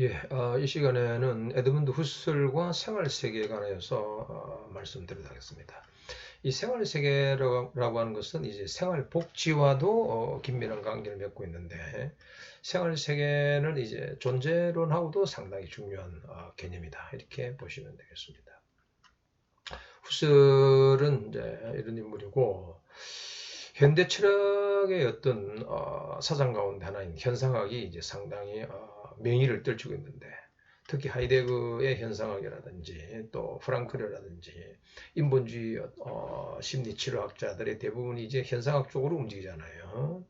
예, 이 시간에는 에드문드 후슬과 생활 세계에 관해서 말씀드리도록 하겠습니다. 이 생활 세계라고 하는 것은 이제 생활 복지와도 긴밀한 관계를 맺고 있는데, 생활 세계는 이제 존재론하고도 상당히 중요한 개념이다. 이렇게 보시면 되겠습니다. 후슬은 이제 이런 인물이고, 현대 철학의 어떤 사상 가운데 하나인 현상학이 이제 상당히 명의를 떨치고 있는데, 특히 하이데거의 현상학이라든지 또 프랑클이라든지 인본주의 심리 치료학자들의 대부분이 이제 현상학 쪽으로 움직이잖아요.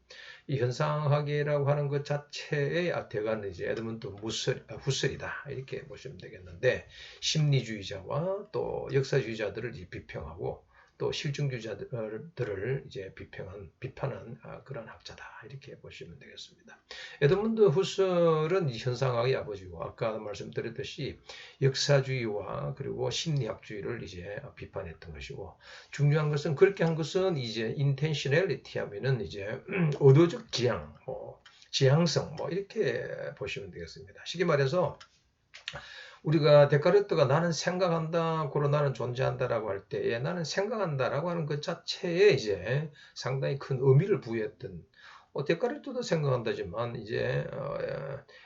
이 현상학이라고 하는 것 자체의 대가는 이제 에드먼드 후슬이다 이렇게 보시면 되겠는데, 심리주의자와 또 역사주의자들을 비평하고 또 실증주의자들을 이제 비판한 그런 학자다 이렇게 보시면 되겠습니다. 에드문드 후설은 현상학의 아버지고, 아까 말씀드렸듯이 역사주의와 그리고 심리학주의를 이제 비판했던 것이고, 중요한 것은 그렇게 한 것은 이제 intentionality 하면은 이제 의도적 지향, 지향성 이렇게 보시면 되겠습니다. 쉽게 말해서 우리가 데카르트가 나는 생각한다, 고로 나는 존재한다라고 할 때에 나는 생각한다라고 하는 것 자체에 이제 상당히 큰 의미를 부여했던, 데카르트도 생각한다지만 이제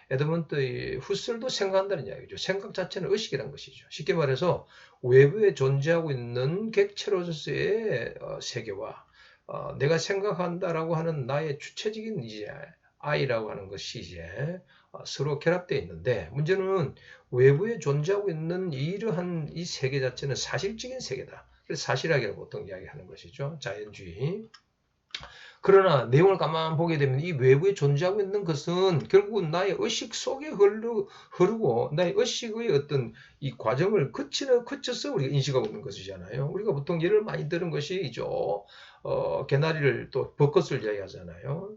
에드먼트 후설도 생각한다는 이야기죠. 생각 자체는 의식이란 것이죠. 쉽게 말해서 외부에 존재하고 있는 객체로서의 세계와 내가 생각한다라고 하는 나의 주체적인 이제 아이라고 하는 것이 이제 서로 결합되어 있는데, 문제는 외부에 존재하고 있는 이러한 이 세계 자체는 사실적인 세계다. 그래서 사실학이라고 보통 이야기하는 것이죠. 자연주의. 그러나 내용을 가만 보게 되면 이 외부에 존재하고 있는 것은 결국은 나의 의식 속에 흐르고 나의 의식의 어떤 이 과정을 거쳐서 우리가 인식하고 있는 것이잖아요. 우리가 보통 예를 많이 들은 것이죠. 개나리를 또 벚꽃을 이야기하잖아요.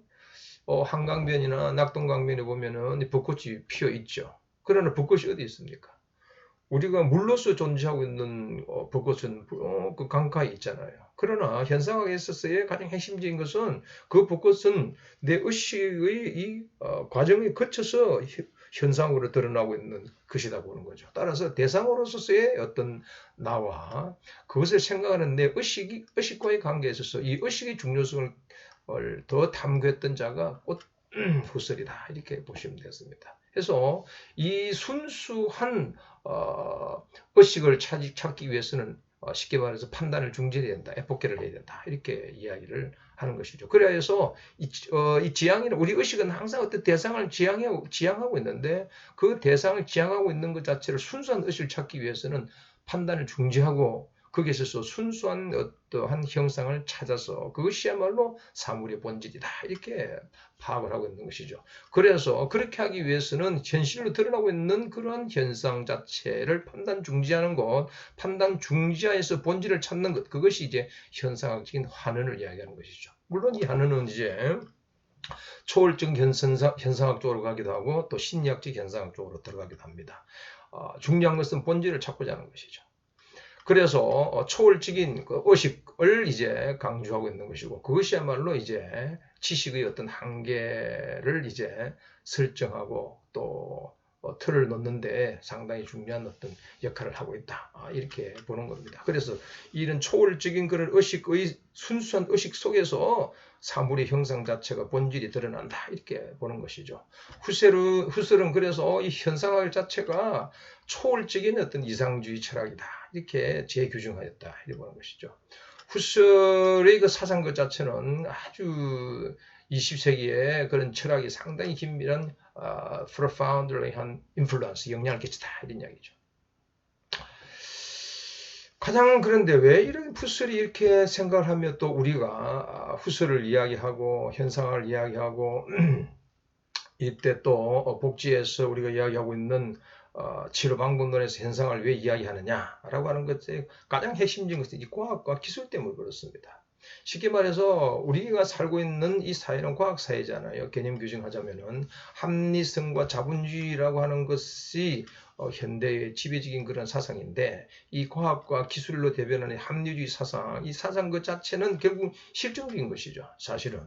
한강변이나 낙동강변에 보면은 벚꽃이 피어 있죠. 그러나 벚꽃이 어디 있습니까? 우리가 물로서 존재하고 있는 벚꽃은 그 강가에 있잖아요. 그러나 현상학에 있어서의 가장 핵심적인 것은 그 벚꽃은 내 의식의 이 과정에 거쳐서 현상으로 드러나고 있는 것이다 보는 거죠. 따라서 대상으로서의 어떤 나와 그것을 생각하는 내 의식과의 관계에 있어서 이 의식의 중요성을 더 탐구했던 자가 곧 후설이다 이렇게 보시면 되겠습니다. 그래서 이 순수한 의식을 찾기 위해서는 쉽게 말해서 판단을 중지해야 된다, 에포케를 해야 된다 이렇게 이야기를 하는 것이죠. 그래서 이 지향이나 우리 의식은 항상 어떤 대상을 지향하고 있는데, 그 대상을 지향하고 있는 것 자체를 순수한 의식을 찾기 위해서는 판단을 중지하고 거기에 있어서 순수한 어떠한 형상을 찾아서 그것이야말로 사물의 본질이다 이렇게 파악을 하고 있는 것이죠. 그래서 그렇게 하기 위해서는 현실로 드러나고 있는 그러한 현상 자체를 판단 중지하는 것, 판단 중지하에서 본질을 찾는 것, 그것이 이제 현상학적인 환원을 이야기하는 것이죠. 물론 이 환원은 이제 초월적 현상학 쪽으로 가기도 하고 또 심리학적 현상학 쪽으로 들어가기도 합니다. 중요한 것은 본질을 찾고자 하는 것이죠. 그래서 초월적인 그 의식을 이제 강조하고 있는 것이고, 그것이야말로 이제 지식의 어떤 한계를 이제 설정하고 또 틀을 놓는데 상당히 중요한 어떤 역할을 하고 있다. 이렇게 보는 겁니다. 그래서 이런 초월적인 그런 의식의 순수한 의식 속에서 사물의 형상 자체가 본질이 드러난다. 이렇게 보는 것이죠. 후설은 그래서 이 현상학 자체가 초월적인 어떤 이상주의 철학이다. 이렇게 재규정하였다. 이렇게 보는 것이죠. 후설의 그 사상 그 자체는 아주 20세기에 그런 철학이 상당히 긴밀한 profoundly 한 influence, 영향을 끼쳤다. 이런 이야기죠. 가장 그런데 왜 이런 후설이 이렇게 생각을 하며 또 우리가 후설을 이야기하고 현상을 이야기하고 이때 또 복지에서 우리가 이야기하고 있는 치료 방법론에서 현상을 왜 이야기하느냐라고 하는 것의 가장 핵심적인 것은 이 과학과 기술 때문에 그렇습니다. 쉽게 말해서 우리가 살고 있는 이 사회는 과학사회잖아요. 개념 규정하자면은 합리성과 자본주의라고 하는 것이 현대의 지배적인 그런 사상인데, 이 과학과 기술로 대변하는 합리주의 사상, 이 사상 그 자체는 결국 실증적인 것이죠. 사실은.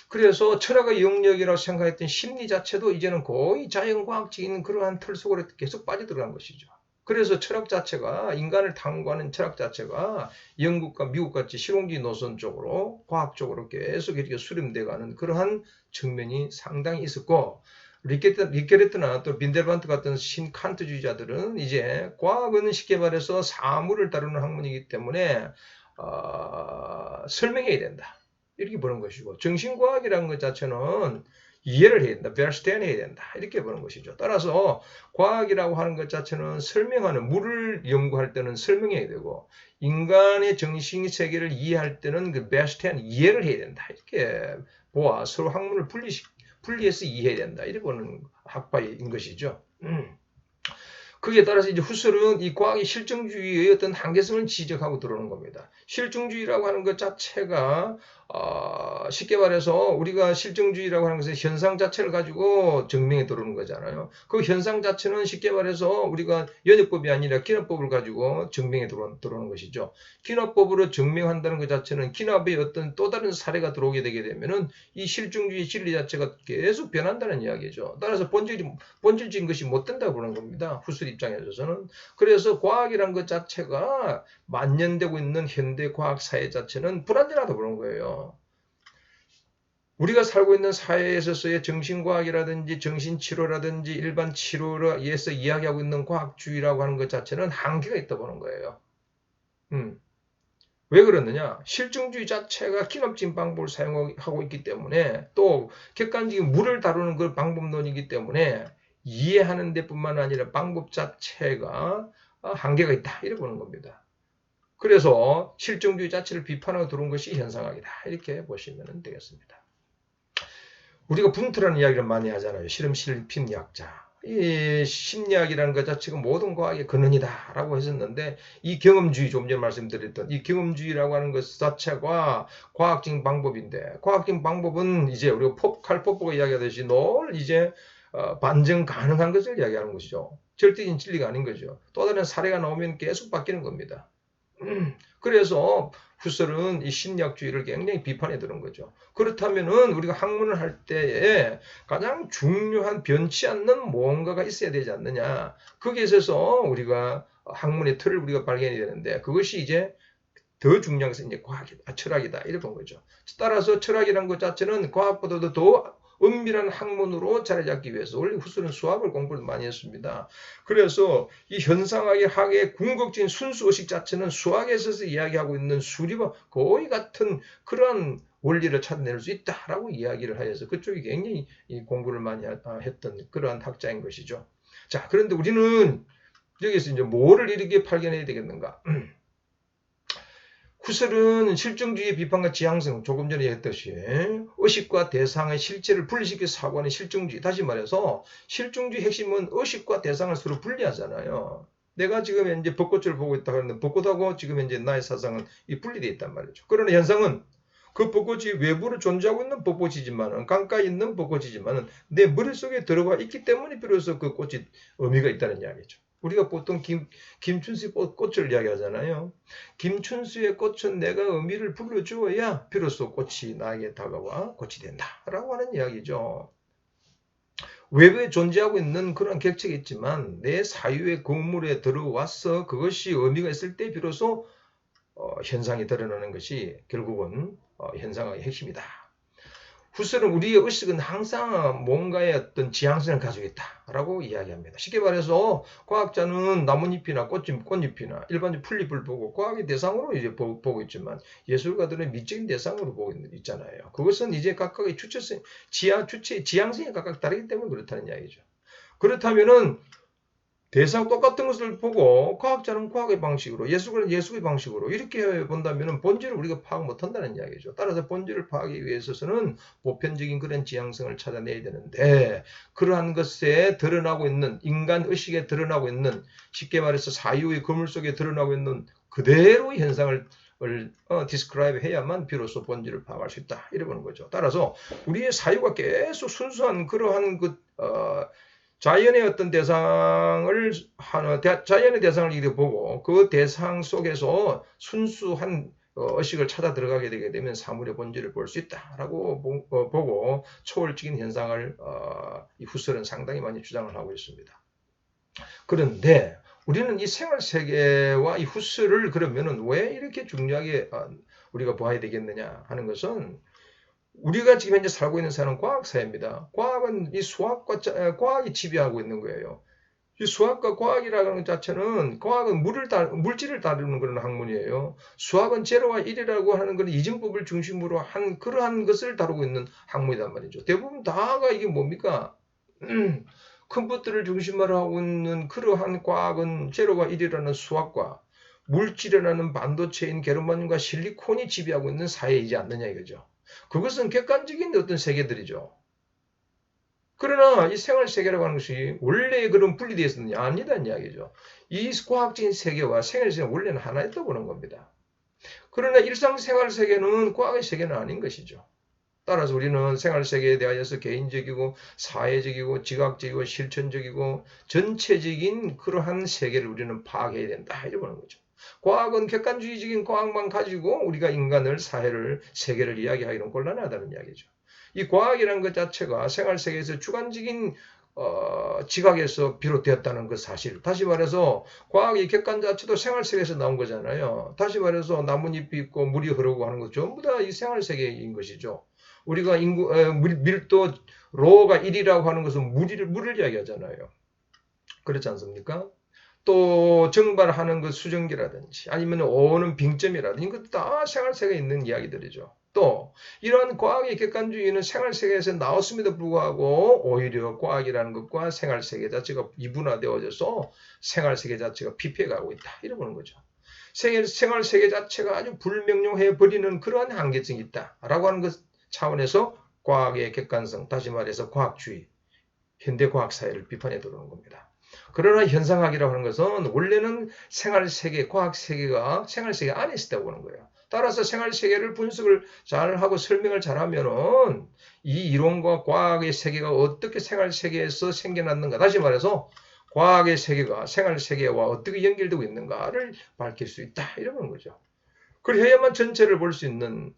그래서 철학의 영역이라고 생각했던 심리 자체도 이제는 거의 자연과학적인 그러한 틀 속으로 계속 빠져들어간 것이죠. 그래서 철학 자체가 인간을 탐구하는 철학 자체가 영국과 미국같이 실용주의 노선 쪽으로 과학적으로 계속 이렇게 수렴돼가는 그러한 측면이 상당히 있었고 리케르트나 또 빈델반트 같은 신칸트주의자들은 이제 과학은 쉽게 말해서 사물을 다루는 학문이기 때문에 설명해야 된다. 이렇게 보는 것이고 정신과학이라는 것 자체는 이해를 해야 된다. 베르스테인 해야 된다. 이렇게 보는 것이죠. 따라서 과학이라고 하는 것 자체는 설명하는 물을 연구할 때는 설명해야 되고 인간의 정신 세계를 이해할 때는 그 베르스테인 이해를 해야 된다. 이렇게 보아 서로 학문을 분리해서 이해해야 된다. 이렇게 보는 학파인 것이죠. 거기에 따라서 이제 후설은 이 과학의 실증주의의 어떤 한계성을 지적하고 들어오는 겁니다. 실증주의라고 하는 것 자체가 쉽게 말해서 우리가 실증주의라고 하는 것은 현상 자체를 가지고 증명에 들어오는 거잖아요. 그 현상 자체는 쉽게 말해서 우리가 연역법이 아니라 기납법을 가지고 증명에 들어오는 것이죠. 기납법으로 증명한다는 것 자체는 기납의 어떤 또 다른 사례가 들어오게 되게 되면은 이 실증주의 진리 자체가 계속 변한다는 이야기죠. 따라서 본질적인 것이 못 된다고 보는 겁니다. 후술 입장에서는. 그래서 과학이란 것 자체가 만연되고 있는 현대 과학 사회 자체는 불안전하다고 보는 거예요. 우리가 살고 있는 사회에 있어서의 정신과학이라든지 정신치료라든지 일반 치료에서 이야기하고 있는 과학주의라고 하는 것 자체는 한계가 있다 보는 거예요. 왜 그러느냐? 실증주의 자체가 기납적인 방법을 사용하고 있기 때문에 또 객관적인 물을 다루는 그 방법론이기 때문에 이해하는 데뿐만 아니라 방법 자체가 한계가 있다. 이렇게 보는 겁니다. 그래서 실증주의 자체를 비판하고 들어온 것이 현상학이다. 이렇게 보시면 되겠습니다. 우리가 분투라는 이야기를 많이 하잖아요. 실험심리학자. 이 심리학이라는 것 자체가 모든 과학의 근원이다 라고 했었는데 이 경험주의 좀 전에 말씀드렸던 이 경험주의라고 하는 것 자체가 과학적인 방법인데 과학적인 방법은 이제 우리가 칼 포퍼가 이야기하듯이 늘 이제 반증 가능한 것을 이야기하는 것이죠. 절대적인 진리가 아닌 거죠. 또 다른 사례가 나오면 계속 바뀌는 겁니다. 그래서 후설은 이 심리학주의를 굉장히 비판해 드는 거죠. 그렇다면은 우리가 학문을 할 때에 가장 중요한 변치 않는 무언가가 있어야 되지 않느냐. 거기에 있어서 우리가 학문의 틀을 우리가 발견해야 되는데 그것이 이제 더 중요한 것은 이제 과학이다, 철학이다 이렇게 본 거죠. 따라서 철학이라는 것 자체는 과학보다도 더 은밀한 학문으로 자리 잡기 위해서 원래 후설은 수학을 공부를 많이 했습니다. 그래서 이 현상학의 궁극적인 순수의식 자체는 수학에 있어서 이야기하고 있는 수리와 거의 같은 그런 원리를 찾아낼 수 있다라고 이야기를 하여서 그쪽이 굉장히 공부를 많이 했던 그러한 학자인 것이죠. 자, 그런데 우리는 여기서 이제 뭐를 이렇게 발견해야 되겠는가? 후설은 실증주의 비판과 지향성, 조금 전에 했듯이 의식과 대상의 실체를 분리시켜서 사고하는 실증주의. 다시 말해서 실증주의 핵심은 의식과 대상을 서로 분리하잖아요. 내가 지금 이제 벚꽃을 보고 있다 하는데 벚꽃하고 지금 이제 나의 사상은 분리되어 있단 말이죠. 그러나 현상은 그 벚꽃이 외부로 존재하고 있는 벚꽃이지만은 강가에 있는 벚꽃이지만은 내 머릿속에 들어가 있기 때문에 비로소 그 꽃이 의미가 있다는 이야기죠. 우리가 보통 김춘수의 꽃을 이야기하잖아요. 김춘수의 꽃은 내가 의미를 불러주어야 비로소 꽃이 나에게 다가와 꽃이 된다라고 하는 이야기죠. 외부에 존재하고 있는 그런 객체가 있지만 내 사유의 건물에 들어와서 그것이 의미가 있을 때 비로소 현상이 드러나는 것이 결국은 현상의 핵심이다. 후설은 우리의 의식은 항상 뭔가의 어떤 지향성을 가지고 있다라고 이야기합니다. 쉽게 말해서 과학자는 나뭇잎이나 꽃잎이나 일반적인 풀잎을 보고 과학의 대상으로 이제 보고 있지만 예술가들은 미적인 대상으로 보고 있잖아요. 그것은 이제 각각의 주체성, 지향성이 각각 다르기 때문에 그렇다는 이야기죠. 그렇다면은 대상 똑같은 것을 보고 과학자는 과학의 방식으로 예술가는 예술의 방식으로 이렇게 본다면 본질을 우리가 파악 못한다는 이야기죠. 따라서 본질을 파악하기 위해서는 보편적인 그런 지향성을 찾아내야 되는데 그러한 것에 드러나고 있는 인간 의식에 드러나고 있는 쉽게 말해서 사유의 그물 속에 드러나고 있는 그대로의 현상을 디스크라이브 해야만 비로소 본질을 파악할 수 있다. 이래 보는 거죠. 따라서 우리의 사유가 계속 순수한 그러한 자연의 어떤 자연의 대상을 이렇게 보고 그 대상 속에서 순수한 의식을 찾아 들어가게 되게 되면 사물의 본질을 볼 수 있다라고 보고 초월적인 현상을 이 후설은 상당히 많이 주장을 하고 있습니다. 그런데 우리는 이 생활세계와 이 후설을 그러면은 왜 이렇게 중요하게 우리가 보아야 되겠느냐 하는 것은 우리가 지금 현재 살고 있는 사회는 과학사회입니다. 과학은 이 수학과 과학이 지배하고 있는 거예요. 이 수학과 과학이라는 것 자체는 과학은 물질을 다루는 그런 학문이에요. 수학은 제로와 1이라고 하는 그런 이진법을 중심으로 한 그러한 것을 다루고 있는 학문이란 말이죠. 대부분 다가 이게 뭡니까? 컴퓨터를 중심으로 하고 있는 그러한 과학은 제로와 1이라는 수학과 물질이라는 반도체인 게르마늄과 실리콘이 지배하고 있는 사회이지 않느냐 이거죠. 그것은 객관적인 어떤 세계들이죠. 그러나 이 생활세계라고 하는 것이 원래 그런 분리되어 있었느냐? 아니다는 이야기죠. 이 과학적인 세계와 생활세계는 원래는 하나였다고 보는 겁니다. 그러나 일상생활세계는 과학의 세계는 아닌 것이죠. 따라서 우리는 생활세계에 대하여서 개인적이고 사회적이고 지각적이고 실천적이고 전체적인 그러한 세계를 우리는 파악해야 된다 이렇게 보는 거죠. 과학은 객관주의적인 과학만 가지고 우리가 인간을, 사회를, 세계를 이야기하기는 곤란하다는 이야기죠. 이 과학이라는 것 자체가 생활세계에서 주관적인 지각에서 비롯되었다는 그 사실. 다시 말해서 과학의 객관 자체도 생활세계에서 나온 거잖아요. 다시 말해서 나뭇잎이 있고 물이 흐르고 하는 것 전부 다 이 생활세계인 것이죠. 우리가 밀도 로가 1이라고 하는 것은 물을 이야기하잖아요. 그렇지 않습니까? 또 증발하는 그 수증기라든지 아니면 오는 빙점이라든지 이것도 다 생활세계에 있는 이야기들이죠. 또 이러한 과학의 객관주의는 생활세계에서 나왔음에도 불구하고 오히려 과학이라는 것과 생활세계 자체가 이분화되어져서 생활세계 자체가 피폐해가고 있다. 이러는 거죠. 생활세계 자체가 아주 불명료해 버리는 그러한 한계성이 있다라고 하는 것 차원에서 과학의 객관성, 다시 말해서 과학주의, 현대과학사회를 비판해 들어오는 겁니다. 그러나 현상학이라고 하는 것은 원래는 생활세계, 과학세계가 생활세계 안에 있다고 보는 거예요. 따라서 생활세계를 분석을 잘하고 설명을 잘하면은 이 이론과 과학의 세계가 어떻게 생활세계에서 생겨났는가, 다시 말해서 과학의 세계가 생활세계와 어떻게 연결되고 있는가를 밝힐 수 있다 이러는 거죠. 그래야만 전체를 볼 수 있는,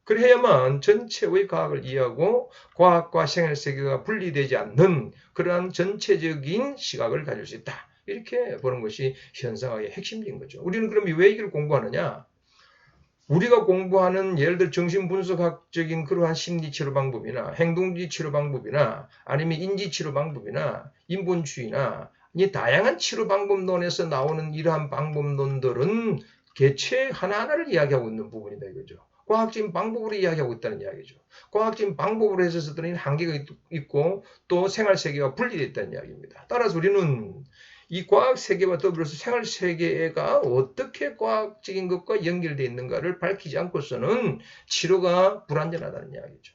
그래야만 전체의 과학을 이해하고 과학과 생활세계가 분리되지 않는 그러한 전체적인 시각을 가질 수 있다. 이렇게 보는 것이 현상학의 핵심인 거죠. 우리는 그럼 왜 이걸 공부하느냐? 우리가 공부하는 예를 들어 정신분석학적인 그러한 심리치료 방법이나 행동주의 치료 방법이나 아니면 인지치료 방법이나 인본주의나 이 다양한 치료 방법론에서 나오는 이러한 방법론들은 개체 하나하나를 이야기하고 있는 부분이다 이거죠. 과학적인 방법으로 이야기하고 있다는 이야기죠. 과학적인 방법으로 해서 들은 한계가 있고 또 생활세계와 분리되어 있다는 이야기입니다. 따라서 우리는 이 과학세계와 더불어서 생활세계가 어떻게 과학적인 것과 연결되어 있는가를 밝히지 않고서는 치료가 불완전하다는 이야기죠.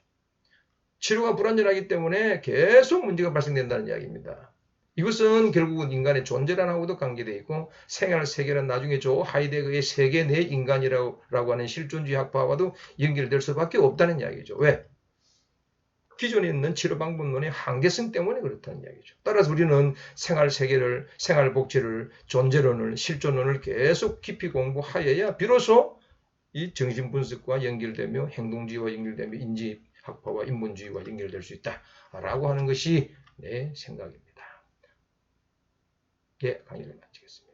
치료가 불완전하기 때문에 계속 문제가 발생된다는 이야기입니다. 이것은 결국은 인간의 존재란하고도 관계되어 있고 생활세계는 나중에 저 하이데거의 세계 내 인간이라고 하는 실존주의 학파와도 연결될 수밖에 없다는 이야기죠. 왜? 기존에 있는 치료 방법론의 한계성 때문에 그렇다는 이야기죠. 따라서 우리는 생활세계를, 생활복지를, 존재론을, 실존론을 계속 깊이 공부하여야 비로소 이 정신분석과 연결되며 행동주의와 연결되며 인지학파와 인본주의와 연결될 수 있다라고 하는 것이 내 생각입니다. 예, 강의를 마치겠습니다.